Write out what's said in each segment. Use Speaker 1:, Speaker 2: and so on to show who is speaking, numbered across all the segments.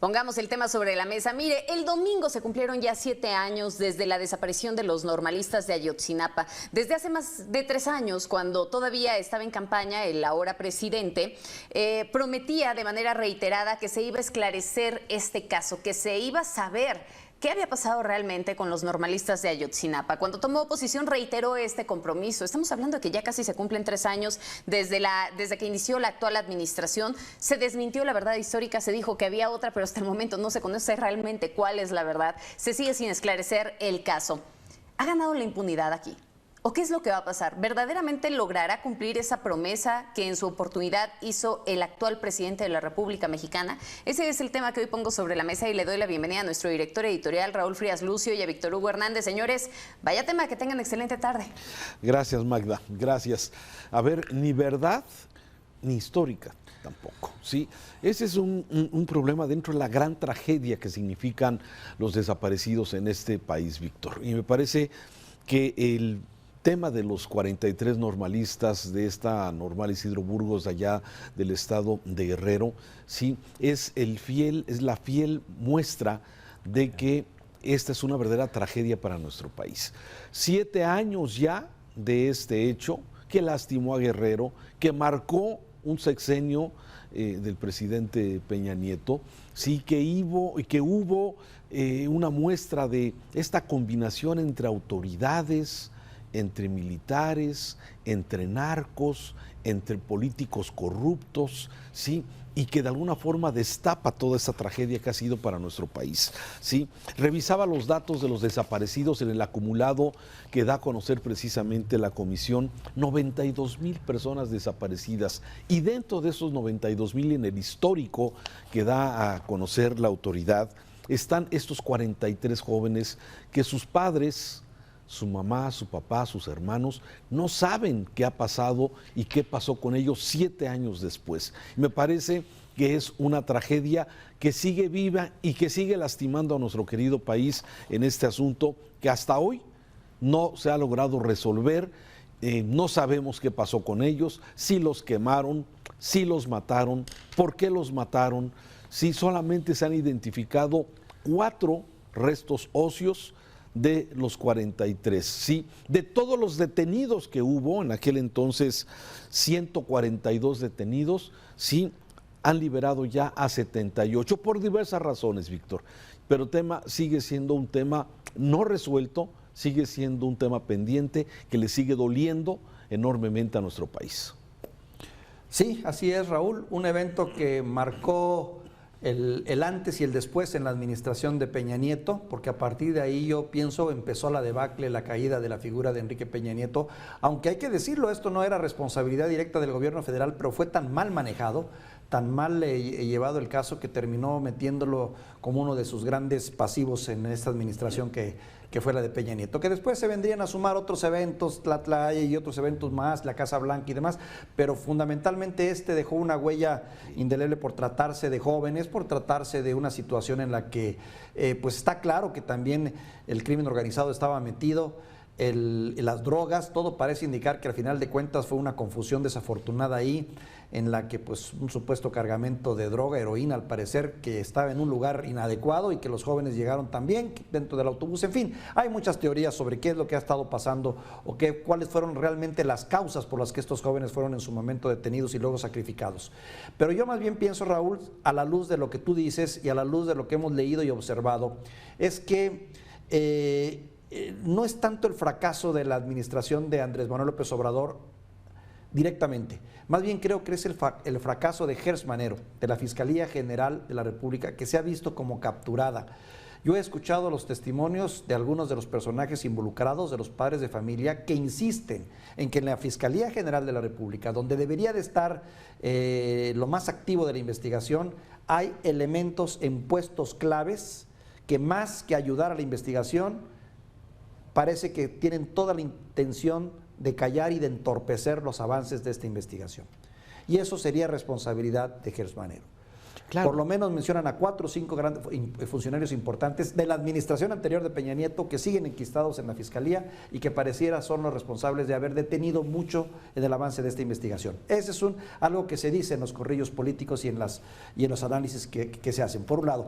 Speaker 1: Pongamos el tema sobre la mesa. Mire, el domingo se cumplieron ya 7 años desde la desaparición de los normalistas de Ayotzinapa. Desde hace más de 3 años, cuando todavía estaba en campaña el ahora presidente, prometía de manera reiterada que se iba a esclarecer este caso, que se iba a saber ¿qué había pasado realmente con los normalistas de Ayotzinapa? Cuando tomó posición reiteró este compromiso. Estamos hablando de que ya casi se cumplen 3 años desde que inició la actual administración. Se desmintió la verdad histórica, se dijo que había otra, pero hasta el momento no se conoce realmente cuál es la verdad. Se sigue sin esclarecer el caso. ¿Ha ganado la impunidad aquí? ¿O qué es lo que va a pasar? ¿Verdaderamente logrará cumplir esa promesa que en su oportunidad hizo el actual presidente de la República Mexicana? Ese es el tema que hoy pongo sobre la mesa y le doy la bienvenida a nuestro director editorial Raúl Frías Lucio y a Víctor Hugo Hernández. Señores, vaya tema, que tengan excelente tarde.
Speaker 2: Gracias, Magda, gracias. A ver, ni verdad ni histórica tampoco, ¿sí? Ese es un problema dentro de la gran tragedia que significan los desaparecidos en este país, Víctor. Y me parece que el tema de los 43 normalistas de esta Normal Isidro Burgos, allá del estado de Guerrero, sí, es la fiel muestra de que esta es una verdadera tragedia para nuestro país. 7 años ya de este hecho que lastimó a Guerrero, que marcó un sexenio del presidente Peña Nieto, sí, que hubo una muestra de esta combinación entre autoridades, entre militares, entre narcos, entre políticos corruptos, ¿sí? Y que de alguna forma destapa toda esta tragedia que ha sido para nuestro país, ¿sí? Revisaba los datos de los desaparecidos en el acumulado que da a conocer precisamente la comisión, 92,000 personas desaparecidas, y dentro de esos 92,000 en el histórico que da a conocer la autoridad, están estos 43 jóvenes que sus padres, su mamá, su papá, sus hermanos, no saben qué ha pasado y qué pasó con ellos 7 años después. Me parece que es una tragedia que sigue viva y que sigue lastimando a nuestro querido país en este asunto que hasta hoy no se ha logrado resolver. No sabemos qué pasó con ellos, si los quemaron, si los mataron, por qué los mataron, si solamente se han identificado 4 restos óseos de los 43, ¿sí? De todos los detenidos que hubo, en aquel entonces 142 detenidos, ¿sí? Han liberado ya a 78 por diversas razones, Víctor. Pero el tema sigue siendo un tema no resuelto, sigue siendo un tema pendiente que le sigue doliendo enormemente a nuestro país.
Speaker 3: Sí, así es, Raúl, un evento que marcó el antes y el después en la administración de Peña Nieto, porque a partir de ahí yo pienso empezó la debacle, la caída de la figura de Enrique Peña Nieto, aunque hay que decirlo, esto no era responsabilidad directa del gobierno federal, pero fue tan mal manejado, tan mal llevado el caso que terminó metiéndolo como uno de sus grandes pasivos en esta administración que fue la de Peña Nieto, que después se vendrían a sumar otros eventos, Tlatlaya y otros eventos más, la Casa Blanca y demás, pero fundamentalmente este dejó una huella indeleble por tratarse de jóvenes, por tratarse de una situación en la que pues está claro que también el crimen organizado estaba metido, las drogas, todo parece indicar que al final de cuentas fue una confusión desafortunada ahí, en la que pues un supuesto cargamento de droga, heroína al parecer, que estaba en un lugar inadecuado y que los jóvenes llegaron también dentro del autobús. En fin, hay muchas teorías sobre qué es lo que ha estado pasando o cuáles fueron realmente las causas por las que estos jóvenes fueron en su momento detenidos y luego sacrificados. Pero yo más bien pienso, Raúl, a la luz de lo que tú dices y a la luz de lo que hemos leído y observado, es que no es tanto el fracaso de la administración de Andrés Manuel López Obrador directamente, más bien creo que es el fracaso de Gers Manero, de la Fiscalía General de la República, que se ha visto como capturada. Yo he escuchado los testimonios de algunos de los personajes involucrados, de los padres de familia, que insisten en que en la Fiscalía General de la República, donde debería de estar lo más activo de la investigación, hay elementos en puestos claves que más que ayudar a la investigación, parece que tienen toda la intención de callar y de entorpecer los avances de esta investigación. Y eso sería responsabilidad de Gers Manero.
Speaker 2: Claro.
Speaker 3: Por lo menos mencionan a 4 o 5 grandes funcionarios importantes de la administración anterior de Peña Nieto que siguen enquistados en la Fiscalía y que pareciera son los responsables de haber detenido mucho en el avance de esta investigación. Ese es algo que se dice en los corrillos políticos y en los análisis que se hacen. Por un lado,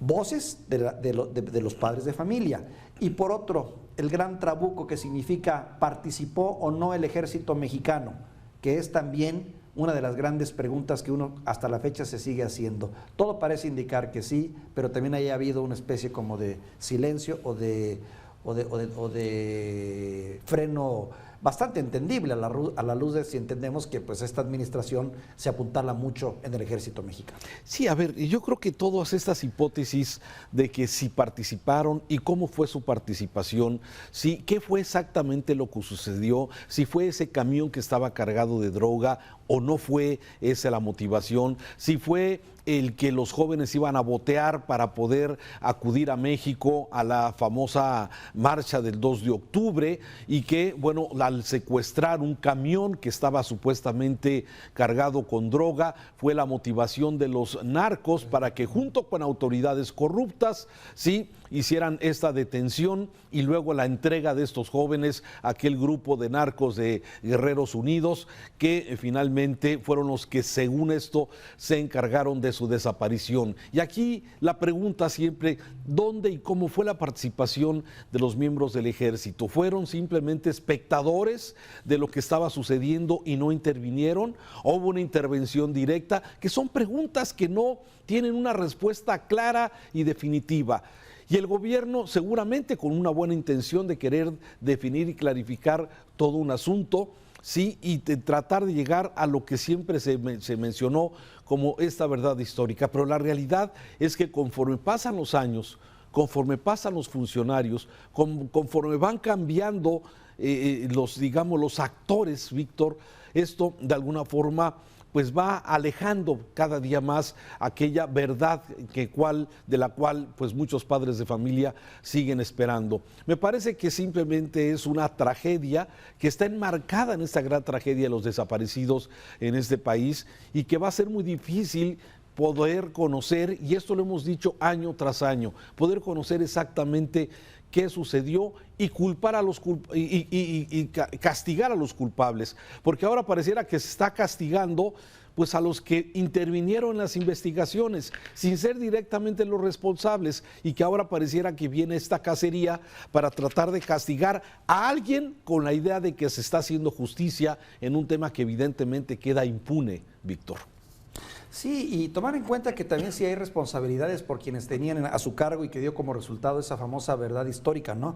Speaker 3: voces de los padres de familia, y por otro, el gran trabuco que significa participó o no el ejército mexicano, que es también una de las grandes preguntas que uno hasta la fecha se sigue haciendo. Todo parece indicar que sí, pero también haya habido una especie como de silencio o de freno bastante entendible a la luz de si entendemos que pues esta administración se apuntala mucho en el ejército mexicano.
Speaker 2: Sí, a ver, yo creo que todas estas hipótesis de que si participaron y cómo fue su participación, sí, qué fue exactamente lo que sucedió, si fue ese camión que estaba cargado de droga o no fue esa la motivación, si fue el que los jóvenes iban a botear para poder acudir a México a la famosa marcha del 2 de octubre y que, bueno, al secuestrar un camión que estaba supuestamente cargado con droga, fue la motivación de los narcos para que junto con autoridades corruptas, sí, hicieran esta detención y luego la entrega de estos jóvenes a aquel grupo de narcos de Guerreros Unidos que finalmente fueron los que según esto se encargaron de su desaparición. Y aquí la pregunta siempre, ¿dónde y cómo fue la participación de los miembros del ejército? ¿Fueron simplemente espectadores de lo que estaba sucediendo y no intervinieron? ¿O hubo una intervención directa? Que son preguntas que no tienen una respuesta clara y definitiva. Y el gobierno seguramente con una buena intención de querer definir y clarificar todo un asunto, sí, y tratar de llegar a lo que siempre se mencionó como esta verdad histórica. Pero la realidad es que conforme pasan los años, conforme pasan los funcionarios, conforme van cambiando los actores, Víctor, esto de alguna forma pues va alejando cada día más aquella verdad de la cual pues muchos padres de familia siguen esperando. Me parece que simplemente es una tragedia que está enmarcada en esta gran tragedia de los desaparecidos en este país y que va a ser muy difícil poder conocer, y esto lo hemos dicho año tras año, poder conocer exactamente qué sucedió y culpar a los castigar a los culpables, porque ahora pareciera que se está castigando pues a los que intervinieron en las investigaciones sin ser directamente los responsables y que ahora pareciera que viene esta cacería para tratar de castigar a alguien con la idea de que se está haciendo justicia en un tema que evidentemente queda impune, Víctor.
Speaker 3: Sí, y tomar en cuenta que también sí hay responsabilidades por quienes tenían a su cargo y que dio como resultado esa famosa verdad histórica, ¿no?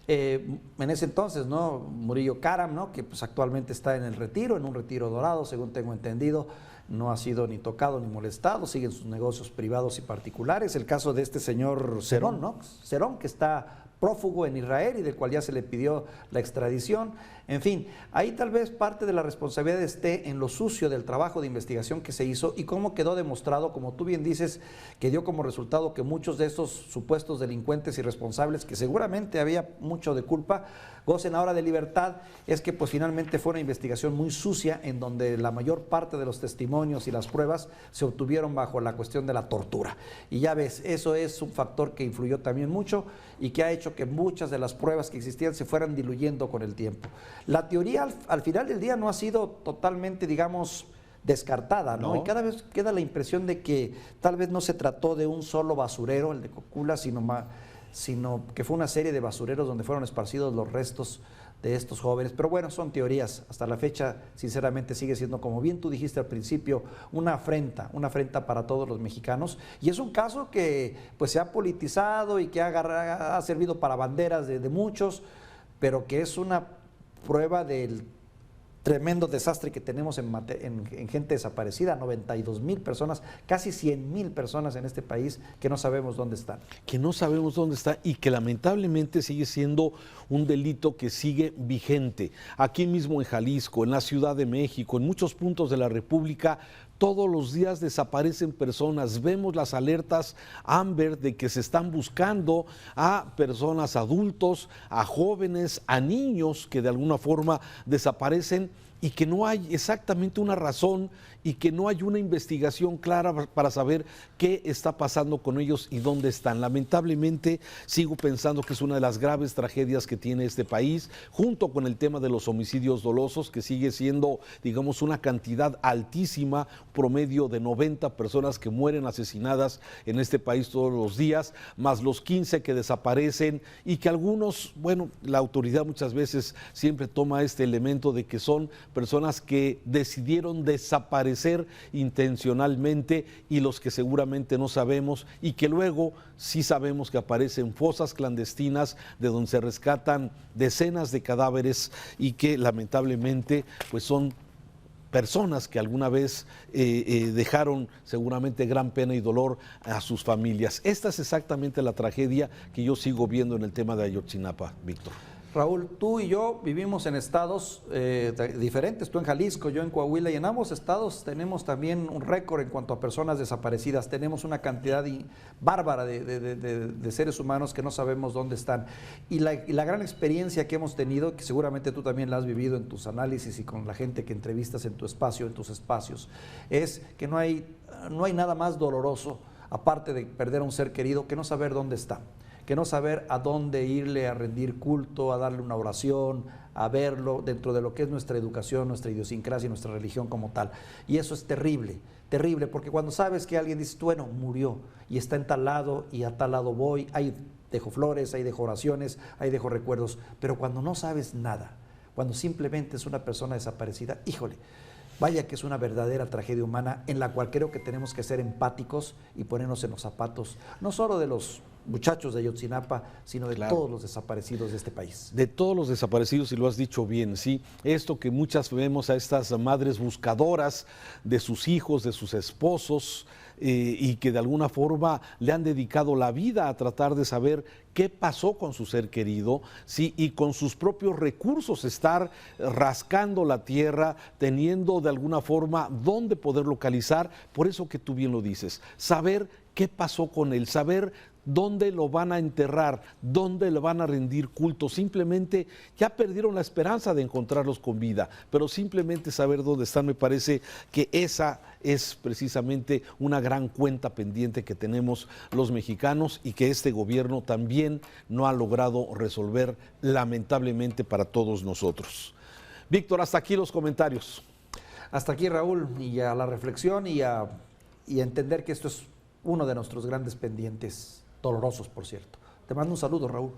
Speaker 3: En ese entonces, ¿no? Murillo Karam, ¿no? Que pues actualmente está en el retiro, en un retiro dorado, según tengo entendido, no ha sido ni tocado ni molestado, siguen sus negocios privados y particulares. El caso de este señor Cerón, ¿no? Cerón, que está prófugo en Israel y del cual ya se le pidió la extradición. En fin, ahí tal vez parte de la responsabilidad esté en lo sucio del trabajo de investigación que se hizo y cómo quedó demostrado, como tú bien dices, que dio como resultado que muchos de estos supuestos delincuentes y responsables, que seguramente había mucho de culpa, gocen ahora de libertad. Es que pues finalmente fue una investigación muy sucia en donde la mayor parte de los testimonios y las pruebas se obtuvieron bajo la cuestión de la tortura. Y ya ves, eso es un factor que influyó también mucho y que ha hecho que muchas de las pruebas que existían se fueran diluyendo con el tiempo. La teoría al final del día no ha sido totalmente, digamos, descartada, ¿no? Y cada vez queda la impresión de que tal vez no se trató de un solo basurero, el de Cocula, sino que fue una serie de basureros donde fueron esparcidos los restos de estos jóvenes. Pero bueno, son teorías. Hasta la fecha, sinceramente, sigue siendo, como bien tú dijiste al principio, una afrenta para todos los mexicanos. Y es un caso que pues se ha politizado y que ha servido para banderas de muchos, pero que es una prueba del tremendo desastre que tenemos en gente desaparecida, 92,000 personas, casi 100,000 personas en este país que no sabemos dónde están.
Speaker 2: Que no sabemos dónde está y que lamentablemente sigue siendo un delito que sigue vigente. Aquí mismo en Jalisco, en la Ciudad de México, en muchos puntos de la República, todos los días desaparecen personas. Vemos las alertas Amber de que se están buscando a personas adultos, a jóvenes, a niños que de alguna forma desaparecen y que no hay exactamente una razón y que no hay una investigación clara para saber qué está pasando con ellos y dónde están. Lamentablemente sigo pensando que es una de las graves tragedias que tiene este país, junto con el tema de los homicidios dolosos, que sigue siendo, digamos, una cantidad altísima, promedio de 90 personas que mueren asesinadas en este país todos los días, más los 15 que desaparecen y que algunos, bueno, la autoridad muchas veces siempre toma este elemento de que son personas que decidieron desaparecer intencionalmente y los que seguramente no sabemos y que luego sí sabemos que aparecen fosas clandestinas de donde se rescatan decenas de cadáveres y que lamentablemente pues son personas que alguna vez dejaron seguramente gran pena y dolor a sus familias. Esta es exactamente la tragedia que yo sigo viendo en el tema de Ayotzinapa, Víctor.
Speaker 3: Raúl, tú y yo vivimos en estados diferentes, tú en Jalisco, yo en Coahuila, y en ambos estados tenemos también un récord en cuanto a personas desaparecidas. Tenemos una cantidad bárbara de seres humanos que no sabemos dónde están. Y la gran experiencia que hemos tenido, que seguramente tú también la has vivido en tus análisis y con la gente que entrevistas en tu espacio, en tus espacios, es que no hay nada más doloroso, aparte de perder a un ser querido, que no saber dónde está, que no saber a dónde irle a rendir culto, a darle una oración, a verlo dentro de lo que es nuestra educación, nuestra idiosincrasia, nuestra religión como tal. Y eso es terrible, terrible, porque cuando sabes que alguien dice, bueno, murió y está en tal lado y a tal lado voy, ahí dejo flores, ahí dejo oraciones, ahí dejo recuerdos, pero cuando no sabes nada, cuando simplemente es una persona desaparecida, híjole, vaya que es una verdadera tragedia humana en la cual creo que tenemos que ser empáticos y ponernos en los zapatos, no solo de los muchachos de Ayotzinapa, sino de todos los desaparecidos de este país.
Speaker 2: De todos los desaparecidos, y lo has dicho bien, sí. Esto que muchas vemos a estas madres buscadoras de sus hijos, de sus esposos, y que de alguna forma le han dedicado la vida a tratar de saber qué pasó con su ser querido, sí, y con sus propios recursos estar rascando la tierra, teniendo de alguna forma dónde poder localizar. Por eso que tú bien lo dices, saber qué pasó con él, saber dónde lo van a enterrar, dónde le van a rendir culto. Simplemente ya perdieron la esperanza de encontrarlos con vida, pero simplemente saber dónde están, me parece que esa es precisamente una gran cuenta pendiente que tenemos los mexicanos y que este gobierno también no ha logrado resolver, lamentablemente para todos nosotros. Víctor, hasta aquí los comentarios.
Speaker 3: Hasta aquí, Raúl, y a la reflexión y a entender que esto es uno de nuestros grandes pendientes, dolorosos, por cierto. Te mando un saludo, Raúl.